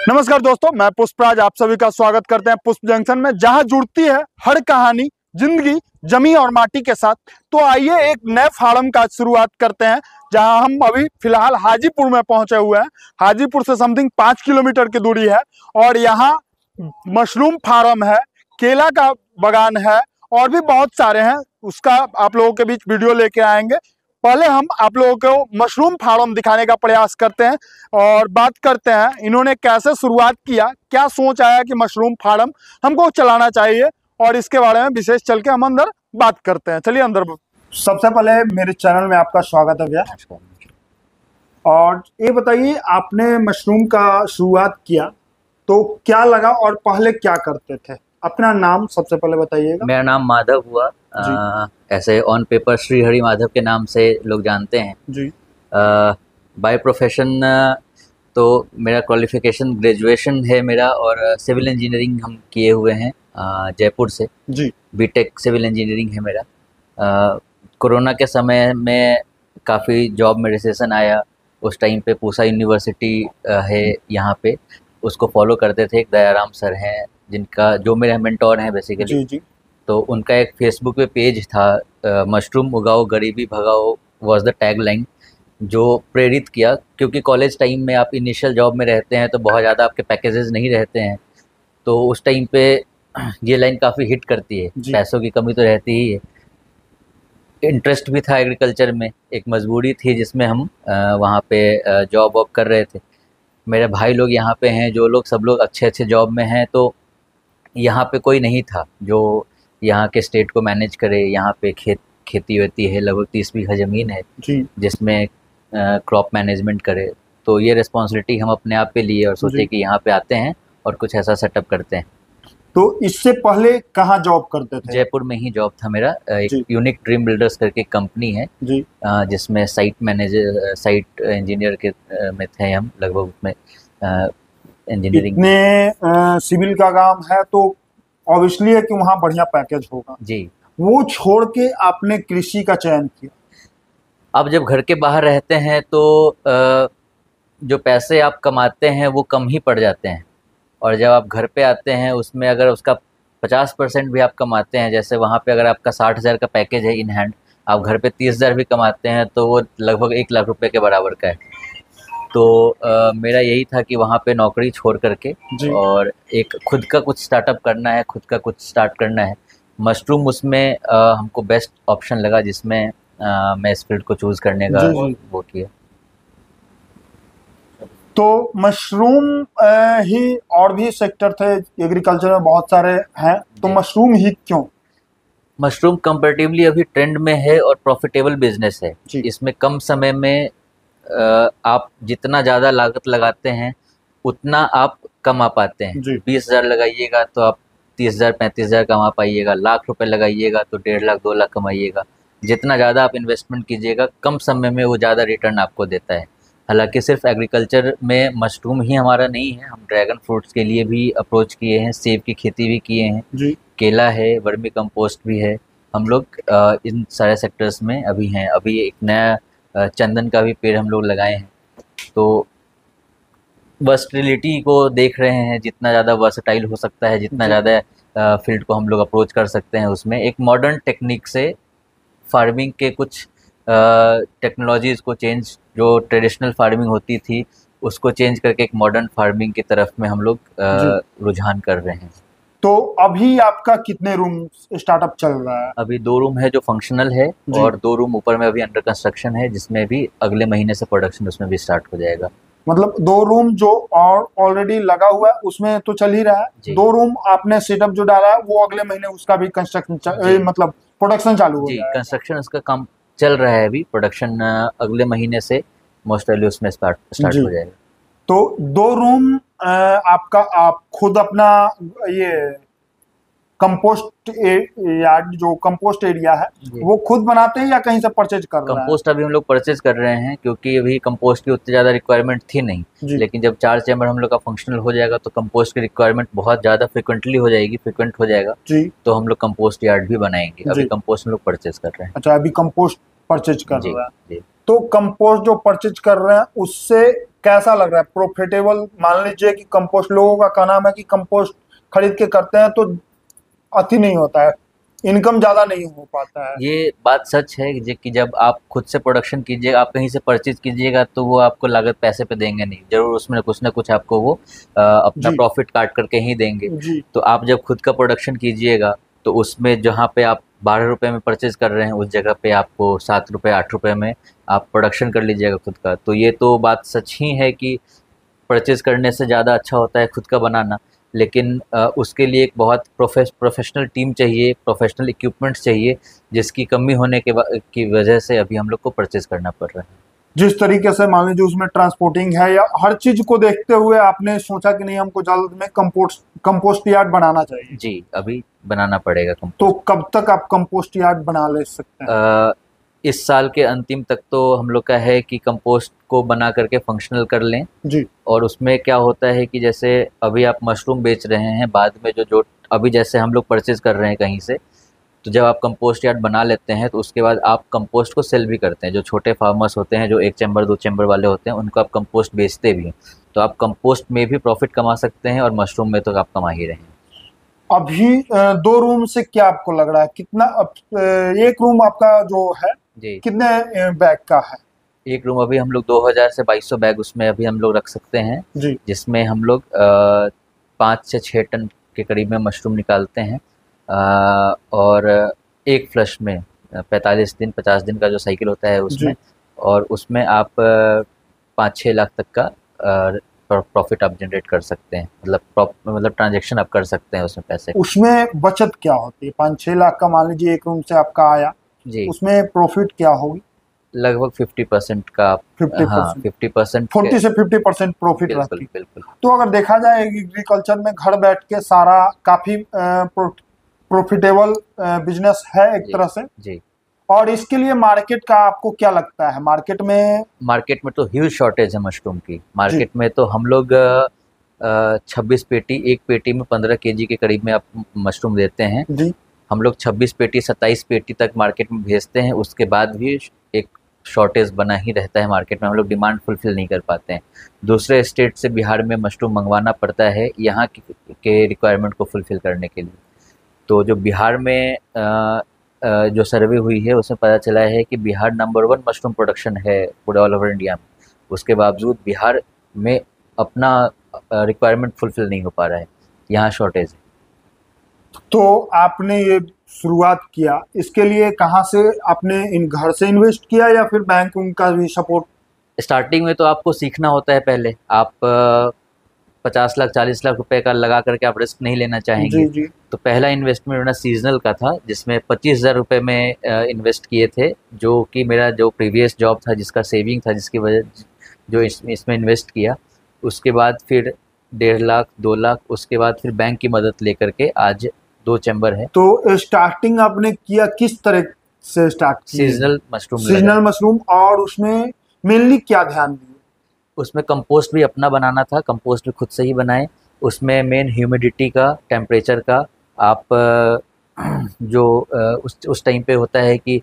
नमस्कार दोस्तों, मैं पुष्पराज आप सभी का स्वागत करते हैं पुष्प जंक्शन में, जहां जुड़ती है हर कहानी जिंदगी जमी और माटी के साथ। तो आइए एक नए फार्म का शुरुआत करते हैं, जहां हम अभी फिलहाल हाजीपुर में पहुंचे हुए हैं। हाजीपुर से समथिंग 5 किलोमीटर की दूरी है और यहाँ मशरूम फार्म है, केला का बागान है और भी बहुत सारे हैं। उसका आप लोगों के बीच वीडियो लेके आएंगे। पहले हम आप लोगों को मशरूम फार्म दिखाने का प्रयास करते हैं और बात करते हैं इन्होंने कैसे शुरुआत किया, क्या सोच आया कि मशरूम फार्म हमको चलाना चाहिए, और इसके बारे में विशेष चल के हम अंदर बात करते हैं। चलिए अंदर। सबसे पहले मेरे चैनल में आपका स्वागत है भैया। और ये बताइए, आपने मशरूम का शुरुआत किया तो क्या लगा और पहले क्या करते थे? अपना नाम सबसे पहले बताइएगा। मेरा नाम माधव हुआ। ऐसे ऑन पेपर श्री हरि माधव के नाम से लोग जानते हैं जी। बाय प्रोफेशन तो मेरा क्वालिफिकेशन ग्रेजुएशन है मेरा, और सिविल इंजीनियरिंग हम किए हुए हैं जयपुर से जी। बीटेक सिविल इंजीनियरिंग है मेरा। कोरोना के समय में काफ़ी जॉब में रिसेशन आया। उस टाइम पे पूसा यूनिवर्सिटी है यहाँ पे, उसको फॉलो करते थे। एक दयाराम सर हैं जिनका, जो मेरे मेंटोर हैं बेसिकली जी। तो उनका एक फेसबुक पे पेज था, मशरूम उगाओ गरीबी भगाओ वाज द टैगलाइन, जो प्रेरित किया। क्योंकि कॉलेज टाइम में आप इनिशियल जॉब में रहते हैं तो बहुत ज़्यादा आपके पैकेजेस नहीं रहते हैं, तो उस टाइम पे ये लाइन काफ़ी हिट करती है। पैसों की कमी तो रहती ही है। इंटरेस्ट भी था एग्रीकल्चर में, एक मजबूरी थी जिसमें हम वहाँ पे जॉब वॉब कर रहे थे। मेरे भाई लोग यहाँ पे हैं, जो लोग सब लोग अच्छे अच्छे जॉब में हैं, तो यहाँ पे कोई नहीं था जो यहाँ के स्टेट को मैनेज करे। यहाँ पे खेती वेती है, लगभग 30 बीघा ज़मीन है जिसमें क्रॉप मैनेजमेंट करे। तो ये रिस्पॉन्सिबिलिटी हम अपने आप पे लिए और सोचे कि यहाँ पे आते हैं और कुछ ऐसा सेटअप करते हैं। तो इससे पहले कहाँ जॉब करते थे? जयपुर में ही जॉब था मेरा। एक यूनिक ड्रीम बिल्डर्स करके कंपनी है जी। जिसमें साइट मैनेजर, साइट इंजीनियर के में थे हम, लगभग उसमें इंजीनियरिंग में सिविल का काम है, तो ऑब्वियसली है कि वहाँ बढ़िया पैकेज होगा जी। वो छोड़ के आपने कृषि का चयन किया। अब जब घर के बाहर रहते हैं तो जो पैसे आप कमाते हैं वो कम ही पड़ जाते हैं, और जब आप घर पे आते हैं उसमें अगर उसका 50% भी आप कमाते हैं, जैसे वहाँ पे अगर आपका 60,000 का पैकेज है इन हैंड, आप घर पे 30,000 भी कमाते हैं तो वो लगभग 1 लाख रुपए के बराबर का है। तो मेरा यही था कि वहाँ पे नौकरी छोड़ करके और एक खुद का कुछ स्टार्टअप करना है, खुद का कुछ स्टार्ट करना है। मशरूम उसमें हमको बेस्ट ऑप्शन लगा, जिसमें मैं इस फील्ड को चूज़ करने का वो किया। तो मशरूम ही और भी सेक्टर थे एग्रीकल्चर में बहुत सारे हैं, तो मशरूम ही क्यों? मशरूम कंपैरेटिवली अभी ट्रेंड में है और प्रॉफिटेबल बिजनेस है। इसमें कम समय में आप जितना ज़्यादा लागत लगाते हैं उतना आप कमा पाते हैं। 20,000 लगाइएगा तो आप 30,000 35,000 कमा पाइएगा। लाख रुपए लगाइएगा तो 1.5 लाख 2 लाख कमाइएगा। जितना ज़्यादा आप इन्वेस्टमेंट कीजिएगा कम समय में वो ज़्यादा रिटर्न आपको देता है। हालांकि सिर्फ एग्रीकल्चर में मशरूम ही हमारा नहीं है, हम ड्रैगन फ्रूट्स के लिए भी अप्रोच किए हैं, सेब की खेती भी किए हैं, केला है, वर्मी कंपोस्ट भी है। हम लोग इन सारे सेक्टर्स में अभी हैं। अभी एक नया चंदन का भी पेड़ हम लोग लगाए हैं। तो वर्सटिलिटी को देख रहे हैं, जितना ज़्यादा वर्सटाइल हो सकता है, जितना ज़्यादा फील्ड को हम लोग अप्रोच कर सकते हैं, उसमें एक मॉडर्न टेक्निक से फार्मिंग के कुछ टेक्नोलॉजीज़ को चेंज, जो ट्रेडिशनल फार्मिंग होती थी उसको चेंज करके एक मॉडर्न फार्मिंग की तरफ में हम लोग रुझान कर रहे हैं। तो अभी आपका कितने रूम स्टार्टअप चल रहा है? अभी 2 रूम है जो फंक्शनल है, और 2 रूम ऊपर में अभी अंडर कंस्ट्रक्शन है, जिसमें भी अगले महीने से प्रोडक्शन उसमें भी स्टार्ट हो जाएगा। मतलब 2 रूम जो और ऑलरेडी लगा हुआ है उसमें तो चल ही रहा है, 2 रूम आपने सेटअप जो डाला है वो अगले महीने उसका भी कंस्ट्रक्शन मतलब प्रोडक्शन चालू हो जाएगा। कंस्ट्रक्शन उसका काम चल रहा है अभी, प्रोडक्शन अगले महीने से मोस्ट ऑफ उसमें स्टार्ट हो जाएगा। तो 2 रूम आपका आप खुद अपना ये कंपोस्ट यार्ड, जो कंपोस्ट एरिया है वो खुद बनाते हैं या कहीं से परचेज कर रहे हैं? कंपोस्ट अभी हम लोग परचेज कर रहे हैं, क्योंकि अभी कंपोस्ट की उतनी ज़्यादा रिक्वायरमेंट थी नहीं, लेकिन जब 4 चैम्बर हम लोग का फंक्शनल हो जाएगा तो कंपोस्ट की रिक्वायरमेंट बहुत ज़्यादा फ्रिक्वेंट हो जाएगा तो हम लोग कंपोस्ट यार्ड भी बनाएंगे। अभी कंपोस्ट हम लोग परचेज कर रहे हैं। अच्छा, अभी कंपोस्ट परचेज कर रहे हैं। तो कंपोस्ट जो परचेज कर रहे हैं उससे कैसा लग रहा है, प्रॉफिटेबल? मान लीजिए कि कंपोस्ट, लोगों का कहना है कि कंपोस्ट खरीद के करते हैं तो अति नहीं होता है, इनकम ज्यादा नहीं हो पाता है। ये बात सच है कि जब आप खुद से प्रोडक्शन कीजिएगा, आप कहीं से परचेज कीजिएगा, तो वो आपको लागत पैसे पे देंगे नहीं, जरूर उसमें कुछ ना कुछ आपको वो अपना जी प्रॉफिट काट करके ही देंगे। जी तो आप जब खुद का प्रोडक्शन कीजिएगा तो उसमें जहाँ पे आप 12 रुपये में परचेज कर रहे हैं, उस जगह पे आपको 7 रुपये 8 रुपये में आप प्रोडक्शन कर लीजिएगा खुद का। तो ये तो बात सच ही है कि परचेज़ करने से ज़्यादा अच्छा होता है खुद का बनाना, लेकिन उसके लिए एक बहुत प्रोफेशनल टीम चाहिए, प्रोफेशनल इक्विपमेंट्स चाहिए, जिसकी कमी होने की वजह से अभी हम लोग को परचेज़ करना पड़ रहा है। जिस तरीके से मान लीजिए उसमें ट्रांसपोर्टिंग है या हर चीज को देखते हुए आपने सोचा कि नहीं, हमको जल्द में कंपोस्ट यार्ड बनाना चाहिए। जी, अभी बनाना पड़ेगा तो कंपोस्ट। कब तक आप कंपोस्ट यार्ड बना ले सकते हैं? इस साल के अंतिम तक तो हम लोग का है कि कंपोस्ट को बना करके फंक्शनल कर लें। जी और उसमें क्या होता है कि जैसे अभी आप मशरूम बेच रहे हैं, बाद में जो अभी जैसे हम लोग परचेज़ कर रहे हैं कहीं से, तो जब आप कंपोस्ट यार्ड बना लेते हैं तो उसके बाद आप कंपोस्ट को सेल भी करते हैं। जो छोटे फार्मर्स होते हैं, जो 1 चैम्बर 2 चैम्बर वाले होते हैं, उनको आप कंपोस्ट बेचते भी हैं। तो आप कंपोस्ट में भी प्रॉफिट कमा सकते हैं और मशरूम में तो आप कमा ही रहे हैं। अभी 2 रूम से क्या आपको लग रहा है, कितना एक रूम आपका जो है जी, कितने बैग का है? एक रूम अभी हम लोग 2000 से 2200 बैग उसमें अभी हम लोग रख सकते हैं, जी जिसमें हम लोग 5 से 6 टन के करीब में मशरूम निकालते हैं। और एक फ्लश में 45 दिन 50 दिन का जो साइकिल होता है उसमें, जी और उसमें आप 5-6 लाख तक का प्रॉफिट आप जनरेट कर सकते हैं। मतलब ट्रांजैक्शन आप कर सकते हैं उसमें पैसे। उसमें बचत क्या होती है? 5-6 लाख का मान लीजिए एक रूम से आपका आया, जी, उसमें प्रॉफिट क्या होगी? लगभग 50% का आप, हाँ 50%, 50% 40 से 50% प्रॉफिट बिल्कुल रहती। बिल्कुल। तो अगर देखा जाए एग्रीकल्चर में घर बैठ के सारा काफी प्रॉफिटेबल बिजनेस है एक जी तरह से। जी, और इसके लिए मार्केट का आपको क्या लगता है? मार्केट में मार्केट में तो ह्यूज शॉर्टेज है मशरूम की। जी मार्केट में तो हम लोग 26 पेटी, एक पेटी में 15 केजी के करीब में आप मशरूम देते हैं। जी हम लोग 26 पेटी 27 पेटी तक मार्केट में भेजते हैं, उसके बाद भी एक शॉर्टेज बना ही रहता है मार्केट में। हम लोग डिमांड फुलफिल नहीं कर पाते हैं। दूसरे स्टेट से बिहार में मशरूम मंगवाना पड़ता है यहाँ के रिक्वायरमेंट को फुलफिल करने के लिए। तो जो बिहार में जो सर्वे हुई है उसमें पता चला है कि बिहार नंबर 1 मशरूम प्रोडक्शन है पूरे ऑल ओवर इंडिया में। उसके बावजूद बिहार में अपना रिक्वायरमेंट फुलफिल नहीं हो पा रहा है, यहाँ शॉर्टेज है। तो आपने ये शुरुआत किया, इसके लिए कहाँ से आपने इन घर से इन्वेस्ट किया या फिर बैंक उनका भी सपोर्ट? स्टार्टिंग में तो आपको सीखना होता है। पहले आप 50 लाख 40 लाख रुपए का लगा करके आप रिस्क नहीं लेना चाहेंगे। जी जी तो पहला इन्वेस्टमेंट मेरा सीजनल का था, जिसमें 25,000 रुपये में इन्वेस्ट किए थे, जो कि मेरा जो प्रीवियस जॉब था जिसका सेविंग था, जिसकी वजह जो इसमें इन्वेस्ट किया। उसके बाद फिर 1.5 लाख 2 लाख, उसके बाद फिर बैंक की मदद लेकर के आज 2 चैम्बर है। तो स्टार्टिंग आपने किया किस तरह से स्टार्ट किया? सीजनल मशरूम सीजनल मशरूम, और उसमें मेनली क्या ध्यान दिए? उसमें कंपोस्ट भी अपना बनाना था, कंपोस्ट भी खुद से ही बनाए। उसमें मेन ह्यूमिडिटी का, टेम्परेचर का, आप जो उस टाइम पे होता है कि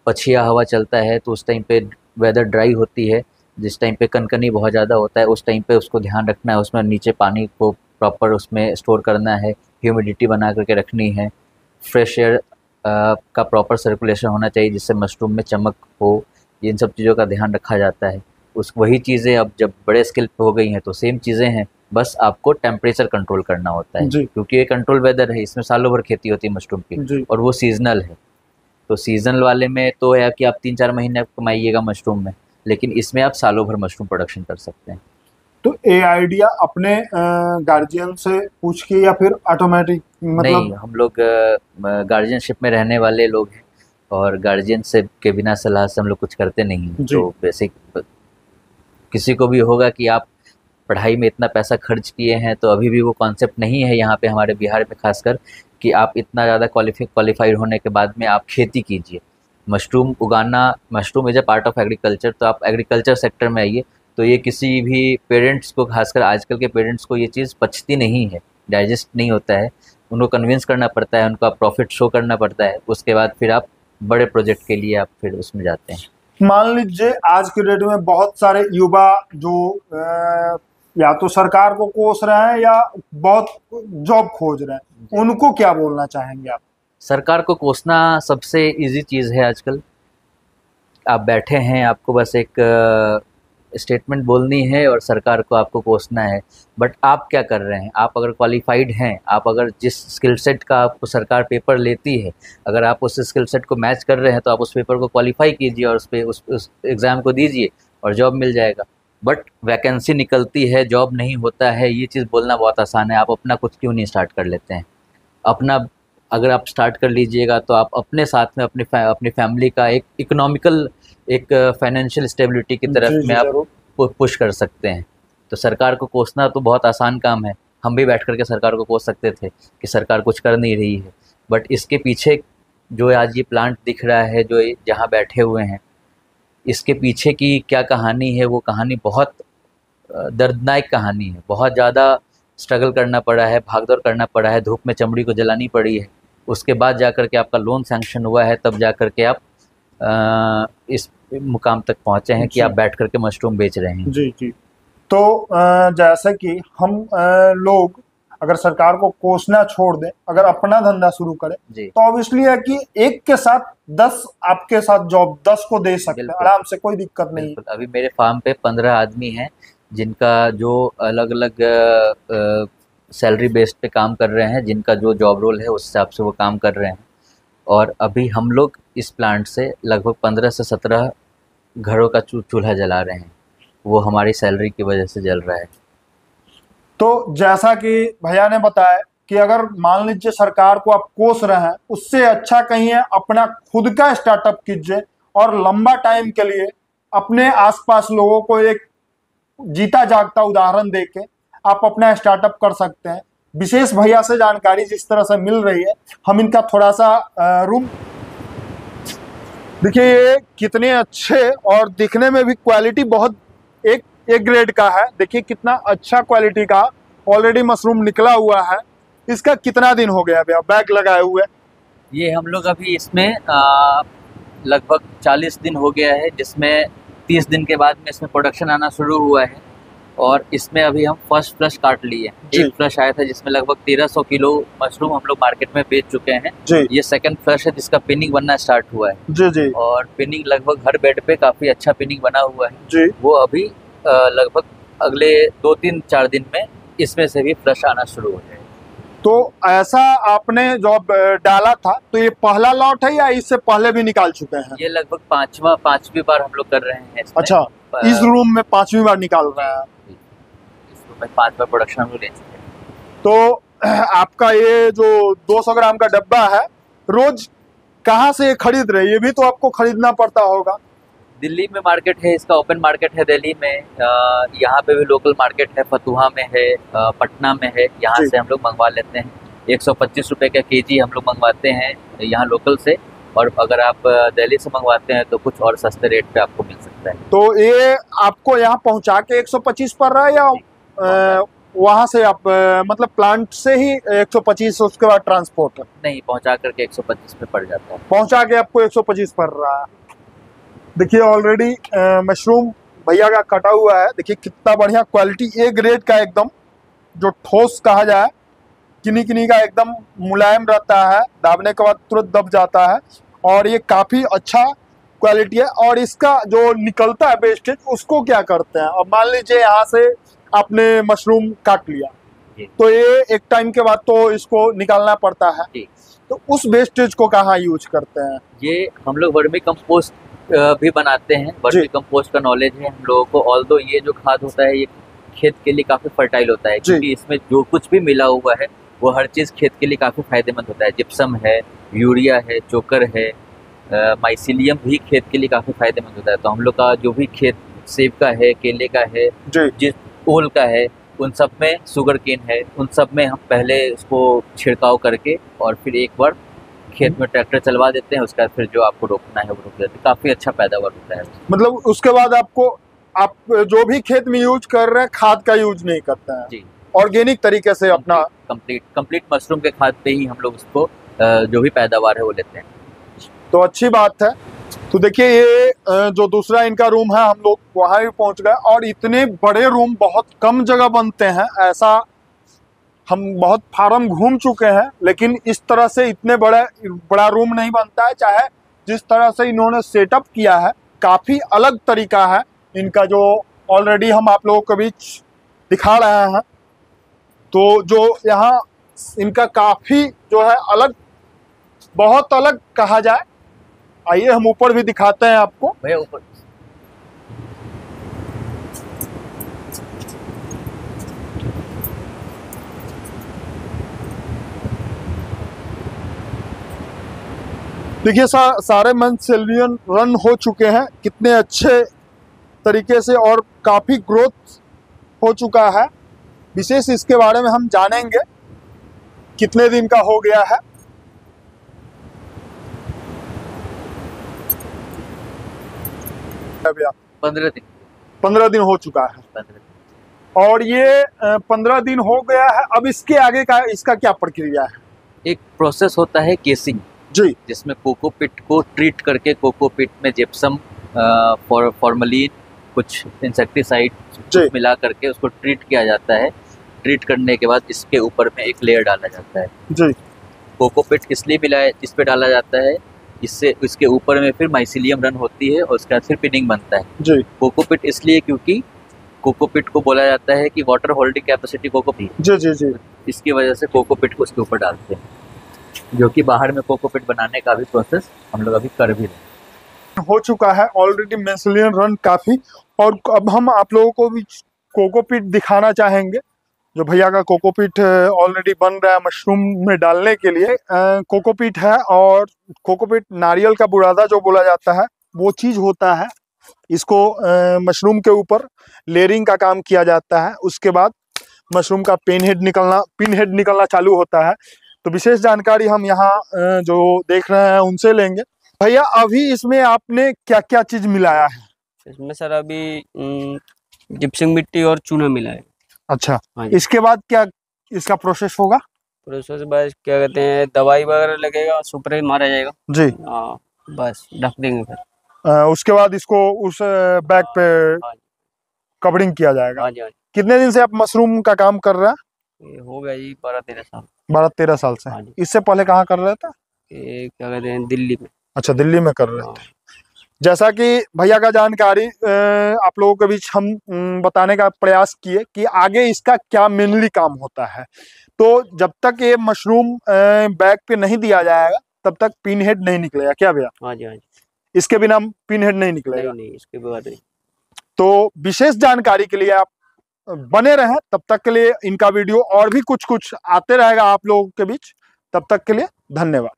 पछिया हवा चलता है, तो उस टाइम पे वेदर ड्राई होती है। जिस टाइम पे कनकनी बहुत ज़्यादा होता है, उस टाइम पे उसको ध्यान रखना है। उसमें नीचे पानी को प्रॉपर उसमें स्टोर करना है, ह्यूमिडिटी बना करके रखनी है, फ्रेश एयर का प्रॉपर सर्कुलेशन होना चाहिए जिससे मशरूम में चमक हो। इन सब चीज़ों का ध्यान रखा जाता है। वही चीज़ें अब जब बड़े स्केल पे हो गई हैं तो सेम चीज़ें हैं, बस आपको टेम्परेचर कंट्रोल करना होता है, जी क्योंकि ये कंट्रोल वेदर है। इसमें सालों भर खेती होती है मशरूम की, जी और वो सीजनल है। तो सीजनल वाले में तो है कि आप 3-4 महीने आप कमाइएगा मशरूम में, लेकिन इसमें आप सालों भर मशरूम प्रोडक्शन कर सकते हैं। तो ये आइडिया अपने गार्जियन से पूछ के या फिर ऑटोमेटिक, नहीं, मतलब? हम लोग गार्जियनशिप में रहने वाले लोग हैं, और गार्जियन से के बिना सलाह से हम लोग कुछ करते नहीं हैं। जी तो बेसिक किसी को भी होगा कि आप पढ़ाई में इतना पैसा खर्च किए हैं, तो अभी भी वो कॉन्सेप्ट नहीं है यहाँ पे हमारे बिहार में खासकर, कि आप इतना ज़्यादा क्वालिफाइड होने के बाद में आप खेती कीजिए। मशरूम उगाना, mushroom is a part of agriculture. तो आप एग्रीकल्चर सेक्टर में आइए, तो ये किसी भी पेरेंट्स को, खासकर आजकल के पेरेंट्स को, ये चीज़ पचती नहीं है, डाइजेस्ट नहीं होता है। उनको कन्विंस करना पड़ता है, उनका प्रॉफिट शो करना पड़ता है, उसके बाद फिर आप बड़े प्रोजेक्ट के लिए आप फिर उसमें जाते हैं। मान लीजिए आज के डेट में बहुत सारे युवा जो या तो सरकार को कोस रहे हैं या बहुत जॉब खोज रहे हैं, उनको क्या बोलना चाहेंगे आप? सरकार को कोसना सबसे इजी चीज़ है आजकल। आप बैठे हैं, आपको बस एक स्टेटमेंट बोलनी है और सरकार को आपको कोसना है। बट आप क्या कर रहे हैं? आप अगर क्वालिफाइड हैं, आप अगर जिस स्किल सेट का आपको सरकार पेपर लेती है, अगर आप उस स्किल सेट को मैच कर रहे हैं तो आप उस पेपर को क्वालिफाई कीजिए और उस एग्ज़ाम को दीजिए और जॉब मिल जाएगा। बट वैकेंसी निकलती है, जॉब नहीं होता है, ये चीज़ बोलना बहुत आसान है। आप अपना कुछ क्यों नहीं स्टार्ट कर लेते हैं? अपना अगर आप स्टार्ट कर लीजिएगा तो आप अपने साथ में अपनी फैमिली का एक इकोनॉमिकल, एक फाइनेंशियल स्टेबिलिटी की तरफ में आप पुश कर सकते हैं। तो सरकार को कोसना तो बहुत आसान काम है। हम भी बैठ कर के सरकार को कोस सकते थे कि सरकार कुछ कर नहीं रही है, बट इसके पीछे जो आज ये प्लांट दिख रहा है, जो जहाँ बैठे हुए हैं, इसके पीछे की क्या कहानी है, वो कहानी बहुत दर्दनाक कहानी है। बहुत ज़्यादा स्ट्रगल करना पड़ा है, भागदौड़ करना पड़ा है, धूप में चमड़ी को जलानी पड़ी है। उसके बाद जाकर के आपका लोन सैंक्शन हुआ है, तब जाकर के आप इस मुकाम तक पहुंचे हैं कि आप बैठ करके मशरूम बेच रहे हैं। जी जी। तो जैसे कि हम लोग अगर सरकार को कोसना छोड़ दें, अगर अपना धंधा शुरू करें, तो ऑब्वियसली है कि एक के साथ 10 आपके साथ जॉब 10 को दे सकते हैं आराम से, कोई दिक्कत नहीं। अभी मेरे फार्म पे 15 आदमी हैं जिनका जो अलग अलग सैलरी बेस्ड पे काम कर रहे हैं, जिनका जो जॉब रोल है उस हिसाब से वो काम कर रहे हैं। और अभी हम लोग इस प्लांट से लगभग 15 से 17 घरों का चूल्हा जला रहे हैं। वो हमारी सैलरी की वजह से जल रहा है। तो जैसा कि भैया ने बताया कि अगर मान लीजिए सरकार को आप कोस रहे हैं, उससे अच्छा कहीं है अपना खुद का स्टार्टअप कीजिए और लंबा टाइम के लिए अपने आसपास लोगों को एक जीता जागता उदाहरण देके आप अपना स्टार्टअप कर सकते हैं। विशेष भैया से जानकारी जिस तरह से मिल रही है, हम इनका थोड़ा सा रूम देखिए, ये कितने अच्छे और दिखने में भी क्वालिटी बहुत एक ग्रेड का है। देखिए कितना अच्छा क्वालिटी का ऑलरेडी मशरूम निकला हुआ है। इसका कितना दिन हो गया भैया बैग लगाए हुए? ये हम लोग अभी इसमें लगभग 40 दिन हो गया है, जिसमें 30 दिन के बाद में इसमें प्रोडक्शन आना शुरू हुआ है। और इसमें अभी हम फर्स्ट फ्लश काट लिए। एक फ्लश आया था जिसमें लगभग 1300 किलो मशरूम हम लोग मार्केट में बेच चुके हैं। ये सेकंड फ्लश है जिसका पिनिंग बनना स्टार्ट हुआ है। जी। और पिनिंग लगभग हर बेड पे काफ़ी अच्छा पिनिंग बना हुआ है जी। वो अभी लगभग अगले 2-3-4 दिन में इसमें से भी फ्लश आना शुरू हो जाएगा। तो ऐसा आपने जॉब डाला था, तो ये पहला लॉट है या इससे पहले भी निकाल चुके हैं? ये लगभग पांचवी बार हम लोग कर रहे हैं इसमें। अच्छा, इस रूम में 5वीं बार निकाल रहे हैं? इस रूम में 5 बार प्रोडक्शन हम लोग ले चुके हैं। तो आपका ये जो 200 ग्राम का डब्बा है, रोज कहाँ से खरीद रहे? ये भी तो आपको खरीदना पड़ता होगा। दिल्ली में मार्केट है, इसका ओपन मार्केट है दिल्ली में। यहाँ पे भी लोकल मार्केट है, फतुहा में है, पटना में है। यहाँ से हम लोग मंगवा लेते हैं। 125 रुपये का केजी हम लोग मंगवाते हैं यहाँ लोकल से। और अगर आप दिल्ली से मंगवाते हैं तो कुछ और सस्ते रेट पे आपको मिल सकता है। तो ये आपको यहाँ पहुँचा के 125 पड़ रहा है या वहाँ से आप मतलब प्लांट से ही 125, उसके बाद ट्रांसपोर्ट? नहीं, पहुँचा करके 125 पे पड़ जाता है। पहुँचा के आपको 125 पड़ रहा है। देखिए ऑलरेडी मशरूम भैया का कटा हुआ है। देखिए कितना बढ़िया क्वालिटी, ए ग्रेड का एकदम, जो ठोस कहा जाए, किनी का एकदम मुलायम रहता है, दाबने के बाद तुरंत दब जाता है। और ये काफ़ी अच्छा क्वालिटी है। और इसका जो निकलता है वेस्टेज, उसको क्या करते हैं? अब मान लीजिए यहाँ से आपने मशरूम काट लिया, तो ये एक टाइम के बाद तो इसको निकालना पड़ता है, तो उस वेस्टेज को कहाँ यूज करते हैं? ये हम लोग वर्मी कंपोस्ट भी बनाते हैं। वर्मी कंपोस्ट का नॉलेज है हम लोगों को। ऑल्दो ये जो खाद होता है ये खेत के लिए काफ़ी फर्टाइल होता है, क्योंकि इसमें जो कुछ भी मिला हुआ है वो हर चीज़ खेत के लिए काफ़ी फायदेमंद होता है। जिप्सम है, यूरिया है, चोकर है, माइसिलियम भी खेत के लिए काफ़ी फायदेमंद होता है। तो हम लोग का जो भी खेत सेब का है, केले का है, जिस ओल का है, उन सब में, शुगर केन है, उन सब में हम पहले उसको छिड़काव करके और फिर एक बार खेत में ट्रैक्टर चलवा देते हैं। उसके बाद फिर जो आपको रोकना है वो रोक देते हैं। काफ़ी अच्छा पैदावार होता है। मतलब उसके बाद आप जो भी खेत में यूज कर रहे हैं खाद का यूज नहीं करते हैं? जी, ऑर्गेनिक तरीके से अपना कंप्लीट मशरूम के खाद पे ही हम लोग उसको जो भी पैदावार है वो लेते हैं। तो अच्छी बात है। तो देखिए ये जो दूसरा इनका रूम है, हम लोग वहां भी पहुंच गए। और इतने बड़े रूम बहुत कम जगह बनते हैं, ऐसा हम बहुत फार्म घूम चुके हैं, लेकिन इस तरह से इतने बड़ा रूम नहीं बनता है। चाहे जिस तरह से इन्होंने सेटअप किया है, काफ़ी अलग तरीका है इनका, जो ऑलरेडी हम आप लोगों के बीच दिखा रहे हैं। तो जो यहाँ इनका काफ़ी जो है अलग, बहुत अलग कहा जाए। आइए हम ऊपर भी दिखाते हैं आपको। भैया ऊपर देखिए सारे मंचेलियन रन हो चुके हैं कितने अच्छे तरीके से, और काफ़ी ग्रोथ हो चुका है। विशेष इसके बारे में हम जानेंगे कितने दिन का हो गया है। भैया 15 दिन हो चुका है। 15 दिन। और ये 15 दिन हो गया है। अब इसके आगे का इसका क्या प्रक्रिया है? एक प्रोसेस होता है केसिंग जी, जिसमें कोकोपीट को ट्रीट करके कोकोपीट में जिप्सम फॉर्मलिन कुछ इंसेक्टिसाइड मिला करके उसको ट्रीट किया जाता है। ट्रीट करने के बाद इसके ऊपर में एक लेयर डाला जाता है। जी, कोकोपीट इसलिए मिलाया इस पे डाला जाता है, इससे इसके ऊपर में फिर माइसीलियम रन होती है और उसके बाद फिर पिनिंग बनता है। जी, कोकोपीट इसलिए क्योंकि कोकोपीट को बोला जाता है कि वाटर होल्डिंग कैपेसिटी कोकोपीट, जी, जी, जी। इसकी वजह से कोकोपीट को उसके ऊपर डालते हैं, जो कि बाहर में कोकोपीट बनाने का भी प्रोसेस हम लोग अभी कर भी रहे हैं। हो चुका है ऑलरेडी मेसिलियन रन काफ़ी। और अब हम आप लोगों को भी कोकोपीट दिखाना चाहेंगे। जो भैया का कोकोपीट ऑलरेडी बन रहा है मशरूम में डालने के लिए। कोकोपीट है, और कोकोपीट नारियल का बुरादा जो बोला जाता है वो चीज़ होता है। इसको मशरूम के ऊपर लेयरिंग का काम किया जाता है। उसके बाद मशरूम का पिन हेड निकलना चालू होता है। तो विशेष जानकारी हम यहाँ जो देख रहे हैं उनसे लेंगे। भैया अभी इसमें आपने क्या क्या चीज़ मिलाया है? इसमें सर अभी जिप्सम मिट्टी और चूना मिला है। अच्छा, हाँ जी। इसके बाद क्या इसका प्रोसेस होगा? प्रोसेस बस क्या कहते हैं, दवाई वगैरह लगेगा, स्प्रे मारा जाएगा जी। हाँ, बस ढक देंगे फिर। उसके बाद इसको उस बैग पे हाँ जी, कवरिंग किया जाएगा। हाँ जी, हाँ कितने दिन से आप मशरूम का काम कर रहे हैं? जी। ये हो गया जी 12-13 साल। 12-13 साल से। हाँ जी। इससे पहले कहाँ कर रहे थे? ये क्या कहते हैं, दिल्ली में। अच्छा, दिल्ली में कर रहे हाँ। थे। जैसा कि भैया का जानकारी आप लोगों के बीच हम बताने का प्रयास किए कि आगे इसका क्या मेनली काम होता है। तो जब तक ये मशरूम बैग पे नहीं दिया जाएगा तब तक पिन हेड नहीं निकलेगा, क्या भैया? हाँ जी, हाँ जी। इसके बिना पिन हेड नहीं निकलेगा। नहीं, इसके बाद नहीं। तो विशेष जानकारी के लिए आप बने रहें। तब तक के लिए इनका वीडियो और भी कुछ कुछ आते रहेगा आप लोगों के बीच। तब तक के लिए धन्यवाद।